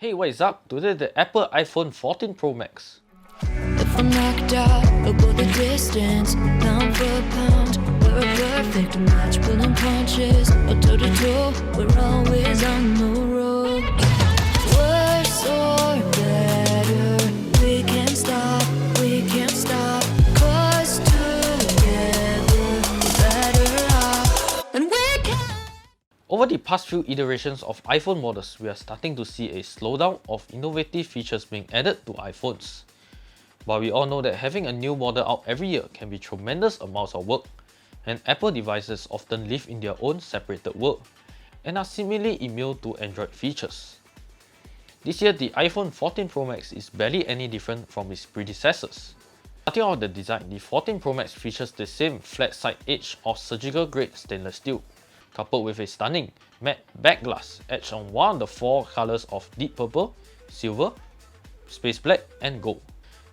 Hey, what is up? Today the Apple iPhone 14 Pro Max. If I'm knocked out, we'll go the distance, pound for pound. We're a perfect match, pulling punches, or toe to toe. We're always on the road. Worse or better, we can't stop, we can't stop. 'Cause together we're better off, and we can. Over the past few iterations of iPhone models, we are starting to see a slowdown of innovative features being added to iPhones. But we all know that having a new model out every year can be tremendous amounts of work, and Apple devices often live in their own separated world and are seemingly immune to Android features. This year, the iPhone 14 Pro Max is barely any different from its predecessors. Starting out with the design, the 14 Pro Max features the same flat side edge of surgical grade stainless steel, coupled with a stunning matte back glass etched on one of the four colors of deep purple, silver, space black and gold.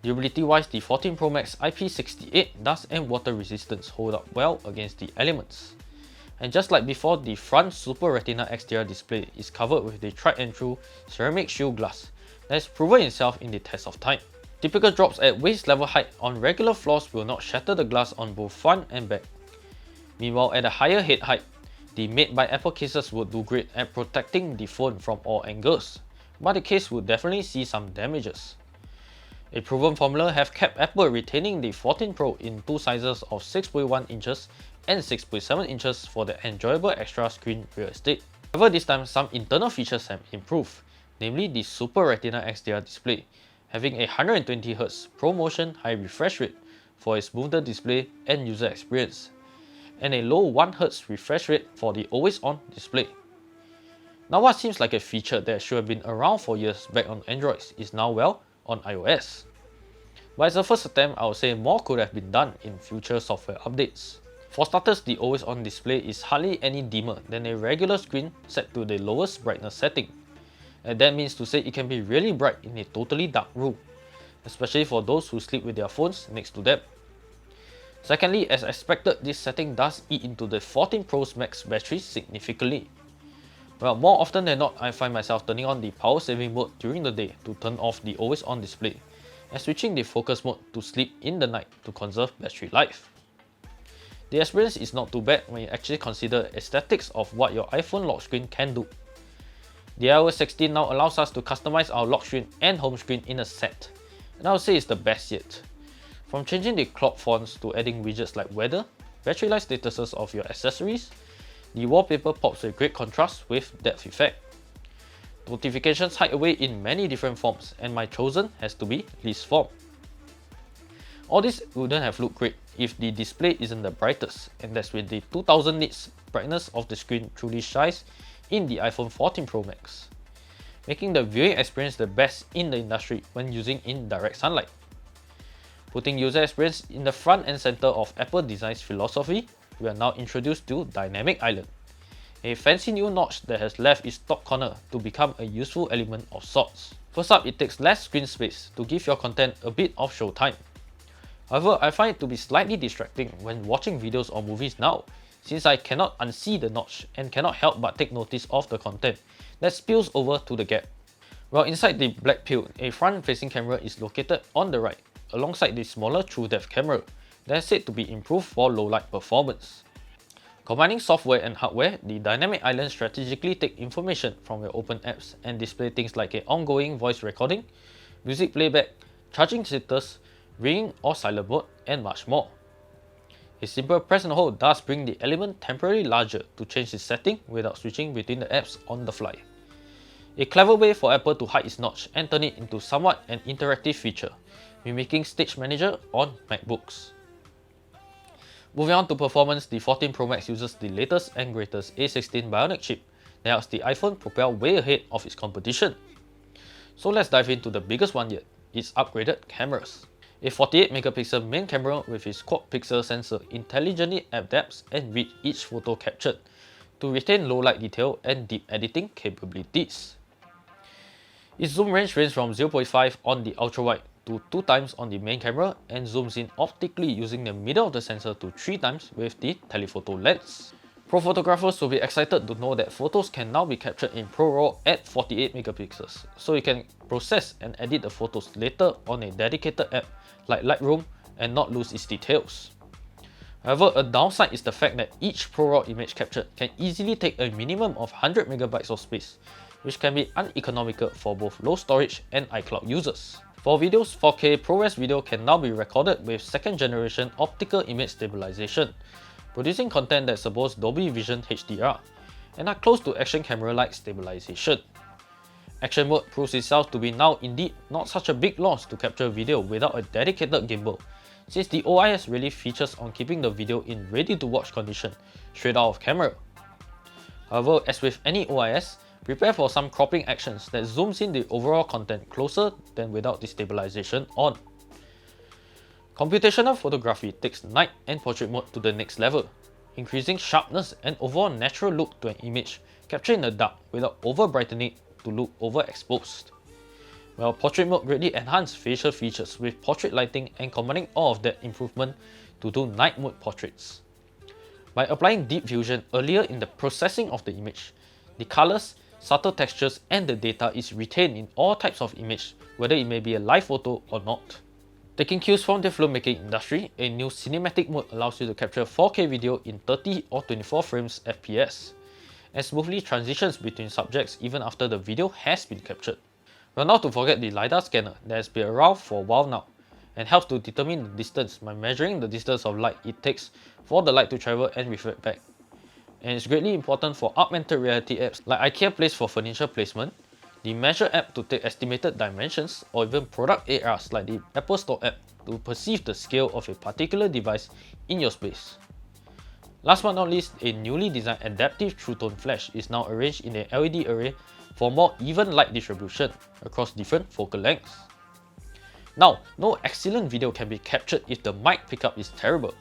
Durability-wise, the 14 Pro Max IP68 dust and water resistance hold up well against the elements. And just like before, the front Super Retina exterior display is covered with the tried and true ceramic shield glass that has proven itself in the test of time. Typical drops at waist level height on regular floors will not shatter the glass on both front and back. Meanwhile, at a higher head height, the made by Apple cases would do great at protecting the phone from all angles, but the case would definitely see some damages. A proven formula have kept Apple retaining the 14 Pro in two sizes of 6.1 inches and 6.7 inches for the enjoyable extra screen real estate. However, this time some internal features have improved, namely the Super Retina XDR display, having a 120Hz ProMotion high refresh rate for a smoother display and user experience, and a low 1Hz refresh rate for the always-on display. Now what seems like a feature that should have been around for years back on Androids is now on iOS. But as a first attempt, I would say more could have been done in future software updates. For starters, the always-on display is hardly any dimmer than a regular screen set to the lowest brightness setting. And that means to say it can be really bright in a totally dark room, especially for those who sleep with their phones next to them. Secondly, as expected, this setting does eat into the 14 Pro's Max battery significantly. Well, more often than not, I find myself turning on the power saving mode during the day to turn off the always on display, and switching the focus mode to sleep in the night to conserve battery life. The experience is not too bad when you actually consider aesthetics of what your iPhone lock screen can do. The iOS 16 now allows us to customize our lock screen and home screen in a set, and I would say it's the best yet. From changing the clock fonts to adding widgets like weather, battery life statuses of your accessories, the wallpaper pops with great contrast with depth effect. Notifications hide away in many different forms, and my chosen has to be list form. All this wouldn't have looked great if the display isn't the brightest, and that's when the 2000 nits brightness of the screen truly shines in the iPhone 14 Pro Max, making the viewing experience the best in the industry when using in direct sunlight. Putting user experience in the front and center of Apple design's philosophy, we are now introduced to Dynamic Island, a fancy new notch that has left its top corner to become a useful element of sorts. First up, it takes less screen space to give your content a bit of showtime. However, I find it to be slightly distracting when watching videos or movies now, since I cannot unsee the notch and cannot help but take notice of the content that spills over to the gap. Well, inside the black pill, a front-facing camera is located on the right, alongside the smaller true-depth camera that is said to be improved for low-light performance. Combining software and hardware, the Dynamic Island strategically take information from your open apps and display things like an ongoing voice recording, music playback, charging status, ringing or silent mode, and much more. A simple press and hold does bring the element temporarily larger to change its setting without switching between the apps on the fly. A clever way for Apple to hide its notch and turn it into somewhat an interactive feature, mimicking Stage Manager on MacBooks. Moving on to performance, the 14 Pro Max uses the latest and greatest A16 Bionic chip that helps the iPhone propel way ahead of its competition. So let's dive into the biggest one yet, its upgraded cameras. A 48MP main camera with its quad pixel sensor intelligently adapts and reads each photo captured to retain low light detail and deep editing capabilities. Its zoom range ranges from 0.5 on the ultra wide to 2 times on the main camera and zooms in optically using the middle of the sensor to 3 times with the telephoto lens. Pro photographers will be excited to know that photos can now be captured in ProRAW at 48 megapixels, so you can process and edit the photos later on a dedicated app like Lightroom and not lose its details. However, a downside is the fact that each ProRAW image captured can easily take a minimum of 100 megabytes of space, which can be uneconomical for both low storage and iCloud users. For videos, 4K ProRes video can now be recorded with second generation optical image stabilization, producing content that supports Dolby Vision HDR, and are close to action camera-like stabilization. Action mode proves itself to be now indeed not such a big loss to capture video without a dedicated gimbal, since the OIS really features on keeping the video in ready-to-watch condition straight out of camera. However, as with any OIS, prepare for some cropping actions that zooms in the overall content closer than without the stabilization on. Computational photography takes night and portrait mode to the next level, increasing sharpness and overall natural look to an image captured in the dark without over-brightening it to look overexposed. While portrait mode greatly enhances facial features with portrait lighting and combining all of that improvement to do night mode portraits. By applying deep fusion earlier in the processing of the image, the colors, subtle textures and the data is retained in all types of image, whether it may be a live photo or not. Taking cues from the filmmaking industry, a new cinematic mode allows you to capture 4K video in 30 or 24 frames FPS, and smoothly transitions between subjects even after the video has been captured. Well, not to forget the LiDAR scanner that has been around for a while now, and helps to determine the distance by measuring the distance of light it takes for the light to travel and reflect back. And it's greatly important for augmented reality apps like IKEA Place for furniture placement, the Measure app to take estimated dimensions, or even product ARs like the Apple Store app to perceive the scale of a particular device in your space. Last but not least, a newly designed adaptive True Tone flash is now arranged in a LED array for more even light distribution across different focal lengths. Now, no excellent video can be captured if the mic pickup is terrible.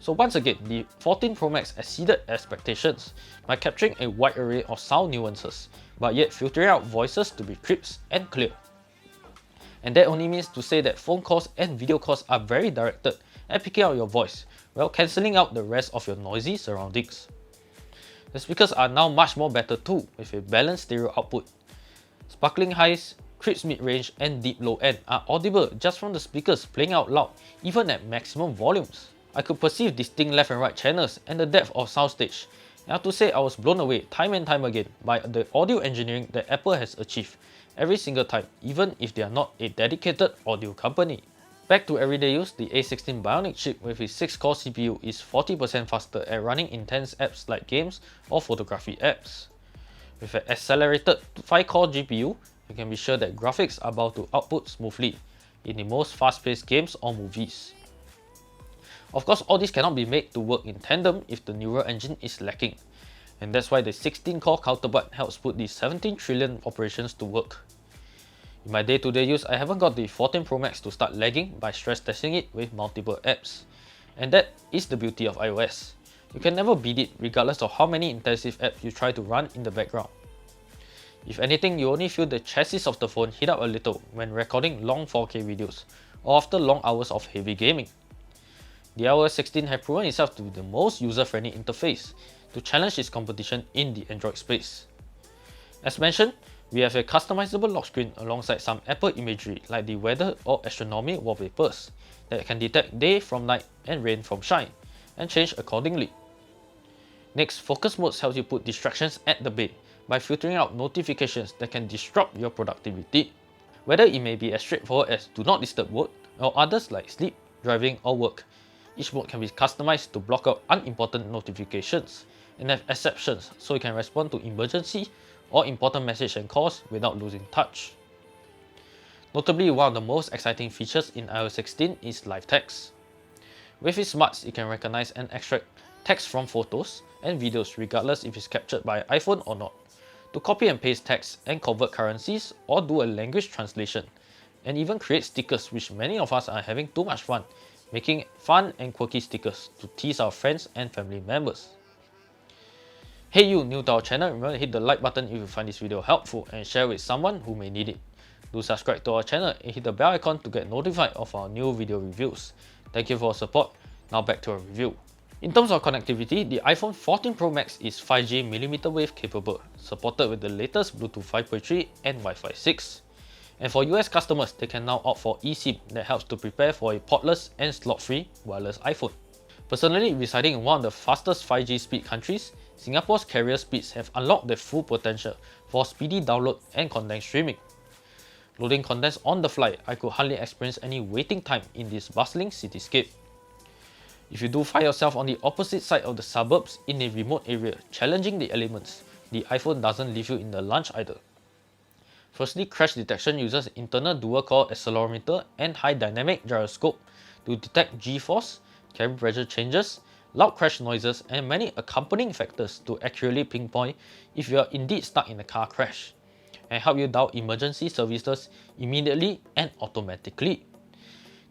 So once again, the 14 Pro Max exceeded expectations by capturing a wide array of sound nuances, but yet filtering out voices to be crisp and clear. And that only means to say that phone calls and video calls are very directed at picking out your voice, while cancelling out the rest of your noisy surroundings. The speakers are now much more better too, with a balanced stereo output. Sparkling highs, crisp mid-range and deep low end are audible just from the speakers playing out loud, even at maximum volumes. I could perceive distinct left and right channels and the depth of soundstage, and I have to say I was blown away time and time again by the audio engineering that Apple has achieved every single time, even if they are not a dedicated audio company. Back to everyday use, the A16 Bionic chip with its 6-core CPU is 40% faster at running intense apps like games or photography apps. With an accelerated 5-core GPU, you can be sure that graphics are bound to output smoothly in the most fast-paced games or movies. Of course, all this cannot be made to work in tandem if the neural engine is lacking, and that's why the 16-core counterpart helps put the 17 trillion operations to work. In my day-to-day use, I haven't got the 14 Pro Max to start lagging by stress testing it with multiple apps. And that is the beauty of iOS. You can never beat it regardless of how many intensive apps you try to run in the background. If anything, you only feel the chassis of the phone heat up a little when recording long 4K videos or after long hours of heavy gaming. The iOS 16 has proven itself to be the most user-friendly interface to challenge its competition in the Android space. As mentioned, we have a customizable lock screen alongside some Apple imagery like the weather or astronomy wallpapers that can detect day from night and rain from shine and change accordingly. Next, focus modes helps you put distractions at the bay by filtering out notifications that can disrupt your productivity. Whether it may be as straightforward as do not disturb mode or others like sleep, driving or work, each mode can be customized to block out unimportant notifications and have exceptions so you can respond to emergency or important messages and calls without losing touch. Notably, one of the most exciting features in iOS 16 is live text. With its smarts, it can recognize and extract text from photos and videos regardless if it's captured by iPhone or not, to copy and paste text and convert currencies or do a language translation, and even create stickers, which many of us are having too much fun making fun and quirky stickers to tease our friends and family members. Hey you, new to our channel, remember to hit the like button if you find this video helpful and share with someone who may need it. Do subscribe to our channel and hit the bell icon to get notified of our new video reviews. Thank you for your support. Now back to our review. In terms of connectivity, the iPhone 14 Pro Max is 5G millimeter wave capable, supported with the latest Bluetooth 5.3 and Wi-Fi 6. And for US customers, they can now opt for eSIM that helps to prepare for a portless and slot-free wireless iPhone. Personally, residing in one of the fastest 5G speed countries, Singapore's carrier speeds have unlocked their full potential for speedy download and content streaming. Loading contents on the fly, I could hardly experience any waiting time in this bustling cityscape. If you do find yourself on the opposite side of the suburbs in a remote area challenging the elements, the iPhone doesn't leave you in the lurch either. Firstly, crash detection uses internal dual-core accelerometer and high dynamic gyroscope to detect G-force, cabin pressure changes, loud crash noises, and many accompanying factors to accurately pinpoint if you are indeed stuck in a car crash, and help you dial emergency services immediately and automatically.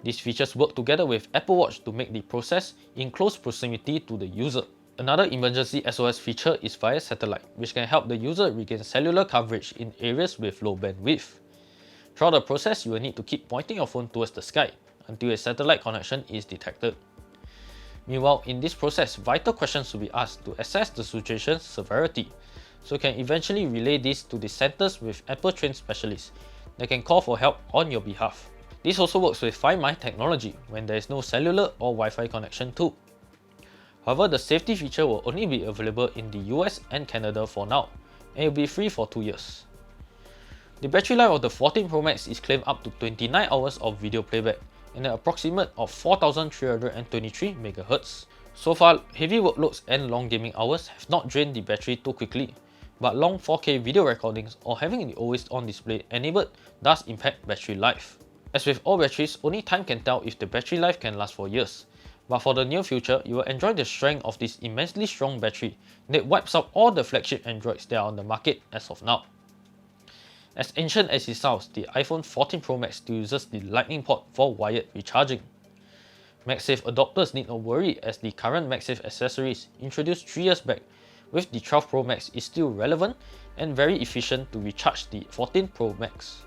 These features work together with Apple Watch to make the process in close proximity to the user. Another emergency SOS feature is via satellite, which can help the user regain cellular coverage in areas with low bandwidth. Throughout the process, you will need to keep pointing your phone towards the sky until a satellite connection is detected. Meanwhile, in this process, vital questions will be asked to assess the situation's severity, so you can eventually relay this to the centers with Apple-trained specialists that can call for help on your behalf. This also works with Find My technology when there is no cellular or Wi-Fi connection too. However, the safety feature will only be available in the US and Canada for now, and it will be free for 2 years. The battery life of the 14 Pro Max is claimed up to 29 hours of video playback and an approximate of 4323 MHz. So far, heavy workloads and long gaming hours have not drained the battery too quickly, but long 4K video recordings or having the always-on display enabled does impact battery life. As with all batteries, only time can tell if the battery life can last for years, but for the near future, you will enjoy the strength of this immensely strong battery that wipes out all the flagship Androids that are on the market as of now. As ancient as it sounds, the iPhone 14 Pro Max still uses the Lightning port for wired recharging. MagSafe adopters need not worry as the current MagSafe accessories introduced 3 years back with the 12 Pro Max is still relevant and very efficient to recharge the 14 Pro Max.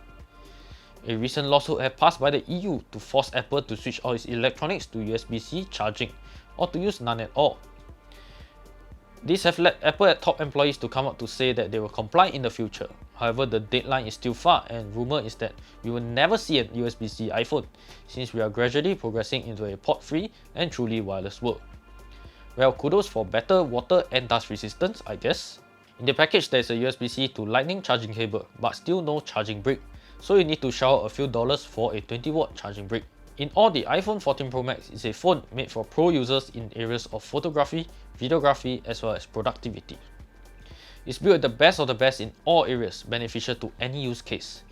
A recent lawsuit has passed by the EU to force Apple to switch all its electronics to USB-C charging or to use none at all. These have led Apple top employees to come out to say that they will comply in the future. However, the deadline is still far and rumour is that we will never see an USB-C iPhone since we are gradually progressing into a port-free and truly wireless world. Well, kudos for better water and dust resistance, I guess. In the package there is a USB-C to Lightning charging cable, but still no charging brick, so you need to shell out a few dollars for a 20-watt charging brick. In all, the iPhone 14 Pro Max is a phone made for pro users in areas of photography, videography, as well as productivity. It's built with the best of the best in all areas, beneficial to any use case.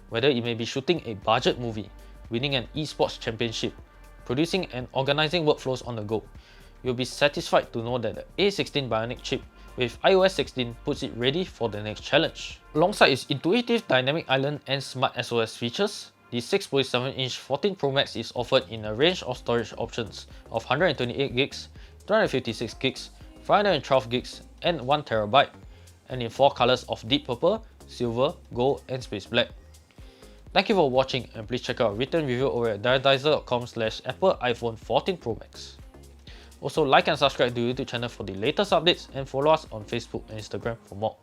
Whether it may be shooting a budget movie, winning an esports championship, producing and organizing workflows on the go, you'll be satisfied to know that the A16 Bionic chip with iOS 16 puts it ready for the next challenge. Alongside its intuitive dynamic island and smart SOS features, the 6.7-inch 14 Pro Max is offered in a range of storage options of 128GB, 256GB, 512GB, and 1TB, and in 4 colors of deep purple, silver, gold, and space black. Thank you for watching, and please check out our written review over at daradiser.com/Apple iPhone 14 Pro Max. Also, like and subscribe to the YouTube channel for the latest updates and follow us on Facebook and Instagram for more.